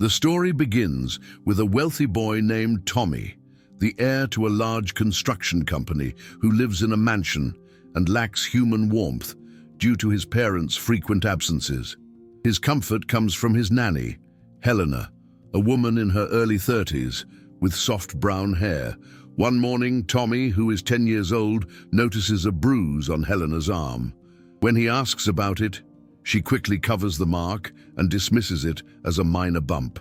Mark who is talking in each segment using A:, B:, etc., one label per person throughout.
A: The story begins with a wealthy boy named Tommy, the heir to a large construction company who lives in a mansion and lacks human warmth due to his parents' frequent absences. His comfort comes from his nanny, Helena, a woman in her early 30s with soft brown hair. One morning, Tommy, who is 10 years old, notices a bruise on Helena's arm. When he asks about it, she quickly covers the mark and dismisses it as a minor bump.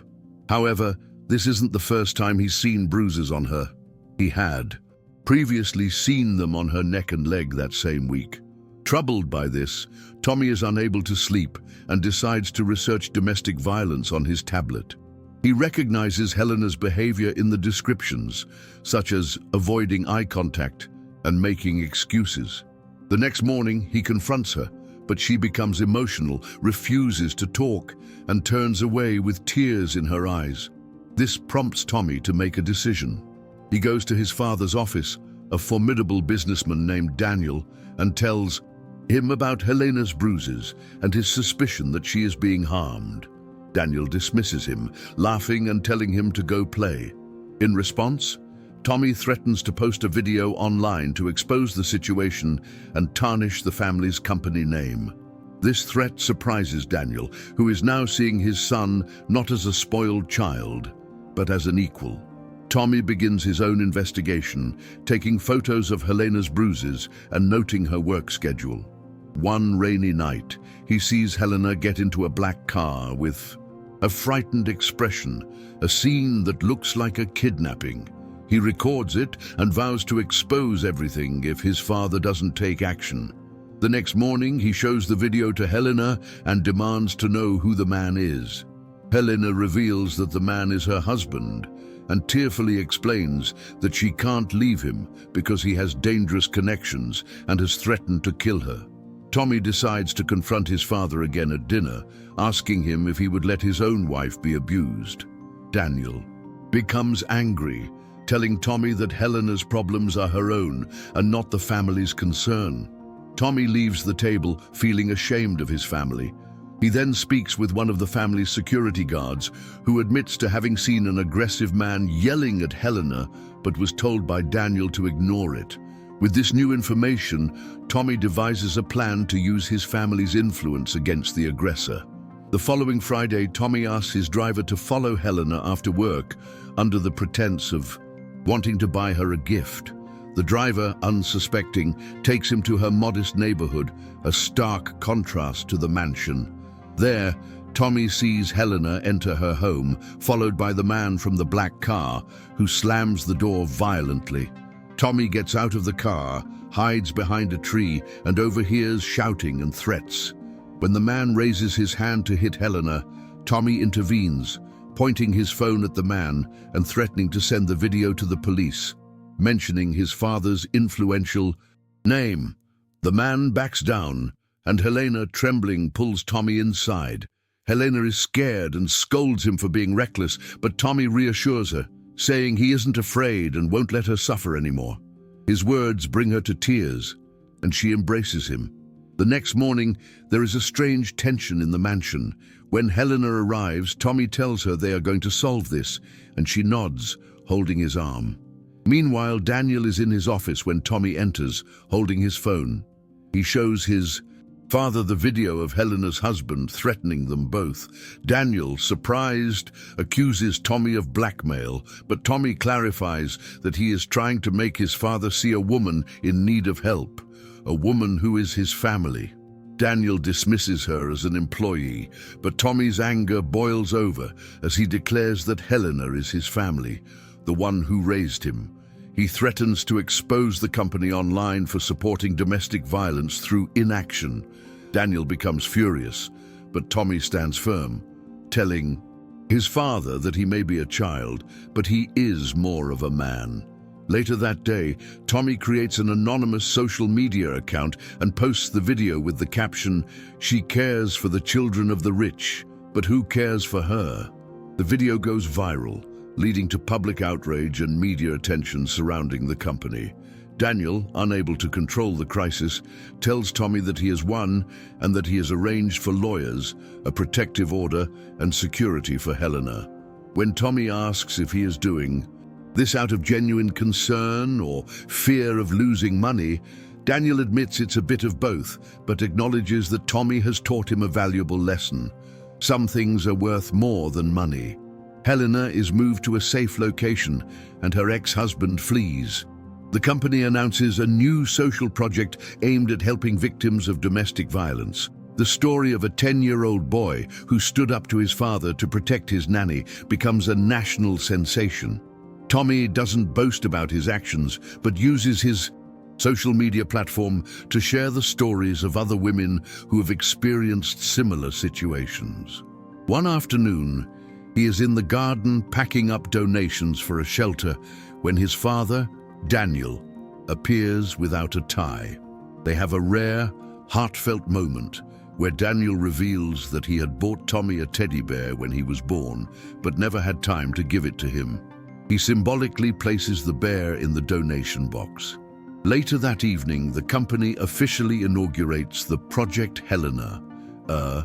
A: However, this isn't the first time he's seen bruises on her. He had previously seen them on her neck and leg that same week. Troubled by this, Tommy is unable to sleep and decides to research domestic violence on his tablet. He recognizes Helena's behavior in the descriptions, such as avoiding eye contact and making excuses. The next morning, he confronts her, but she becomes emotional, refuses to talk, and turns away with tears in her eyes. This prompts Tommy to make a decision. He goes to his father's office, a formidable businessman named Daniel, and tells him about Helena's bruises and his suspicion that she is being harmed. Daniel dismisses him, laughing and telling him to go play. In response, Tommy threatens to post a video online to expose the situation and tarnish the family's company name. This threat surprises Daniel, who is now seeing his son not as a spoiled child, but as an equal. Tommy begins his own investigation, taking photos of Helena's bruises and noting her work schedule. One rainy night, he sees Helena get into a black car with a frightened expression, a scene that looks like a kidnapping. He records it and vows to expose everything if his father doesn't take action. The next morning, he shows the video to Helena and demands to know who the man is. Helena reveals that the man is her husband and tearfully explains that she can't leave him because he has dangerous connections and has threatened to kill her. Tommy decides to confront his father again at dinner, asking him if he would let his own wife be abused. Daniel becomes angry, telling Tommy that Helena's problems are her own and not the family's concern. Tommy leaves the table, feeling ashamed of his family. He then speaks with one of the family's security guards, who admits to having seen an aggressive man yelling at Helena, but was told by Daniel to ignore it. With this new information, Tommy devises a plan to use his family's influence against the aggressor. The following Friday, Tommy asks his driver to follow Helena after work under the pretense of wanting to buy her a gift. The driver, unsuspecting, takes him to her modest neighborhood, a stark contrast to the mansion. There, Tommy sees Helena enter her home, followed by the man from the black car, who slams the door violently. Tommy gets out of the car, hides behind a tree, and overhears shouting and threats. When the man raises his hand to hit Helena, Tommy intervenes, pointing his phone at the man and threatening to send the video to the police, mentioning his father's influential name. The man backs down, and Helena, trembling, pulls Tommy inside. Helena is scared and scolds him for being reckless, but Tommy reassures her, saying he isn't afraid and won't let her suffer anymore. His words bring her to tears, and she embraces him. The next morning, there is a strange tension in the mansion. When Helena arrives, Tommy tells her they are going to solve this, and she nods, holding his arm. Meanwhile, Daniel is in his office when Tommy enters, holding his phone. He shows his father the video of Helena's husband threatening them both. Daniel, surprised, accuses Tommy of blackmail, but Tommy clarifies that he is trying to make his father see a woman in need of help, a woman who is his family. Daniel dismisses her as an employee, but Tommy's anger boils over as he declares that Helena is his family, the one who raised him. He threatens to expose the company online for supporting domestic violence through inaction. Daniel becomes furious, but Tommy stands firm, telling his father that he may be a child, but he is more of a man. Later that day, Tommy creates an anonymous social media account and posts the video with the caption, "She cares for the children of the rich, but who cares for her?" The video goes viral, leading to public outrage and media attention surrounding the company. Daniel, unable to control the crisis, tells Tommy that he has won and that he has arranged for lawyers, a protective order, and security for Helena. When Tommy asks if he is doing this out of genuine concern or fear of losing money, Daniel admits it's a bit of both, but acknowledges that Tommy has taught him a valuable lesson. Some things are worth more than money. Helena is moved to a safe location, and her ex-husband flees. The company announces a new social project aimed at helping victims of domestic violence. The story of a 10-year-old boy who stood up to his father to protect his nanny becomes a national sensation. Tommy doesn't boast about his actions, but uses his social media platform to share the stories of other women who have experienced similar situations. One afternoon, he is in the garden packing up donations for a shelter when his father, Daniel, appears without a tie. They have a rare, heartfelt moment where Daniel reveals that he had bought Tommy a teddy bear when he was born, but never had time to give it to him. He symbolically places the bear in the donation box. Later that evening, the company officially inaugurates the Project Helena, a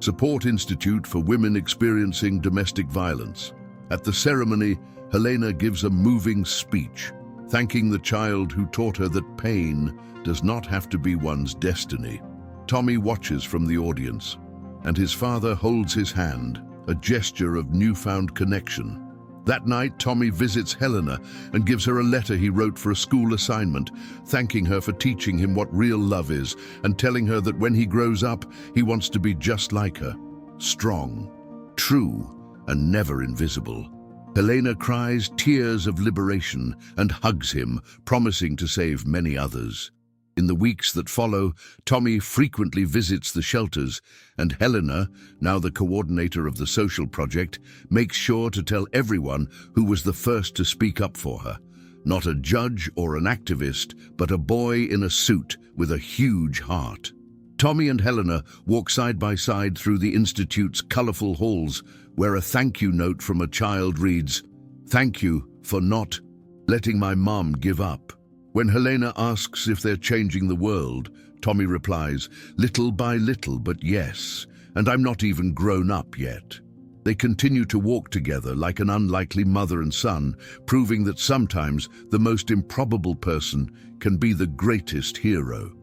A: support institute for women experiencing domestic violence. At the ceremony, Helena gives a moving speech, thanking the child who taught her that pain does not have to be one's destiny. Tommy watches from the audience, and his father holds his hand, a gesture of newfound connection. That night, Tommy visits Helena and gives her a letter he wrote for a school assignment, thanking her for teaching him what real love is and telling her that when he grows up, he wants to be just like her, strong, true, and never invisible. Helena cries tears of liberation and hugs him, promising to save many others. In the weeks that follow, Tommy frequently visits the shelters, and Helena, now the coordinator of the social project, makes sure to tell everyone who was the first to speak up for her. Not a judge or an activist, but a boy in a suit with a huge heart. Tommy and Helena walk side by side through the Institute's colorful halls, where a thank you note from a child reads, "Thank you for not letting my mom give up." When Helena asks if they're changing the world, Tommy replies, "Little by little, but yes, and I'm not even grown up yet." They continue to walk together like an unlikely mother and son, proving that sometimes the most improbable person can be the greatest hero.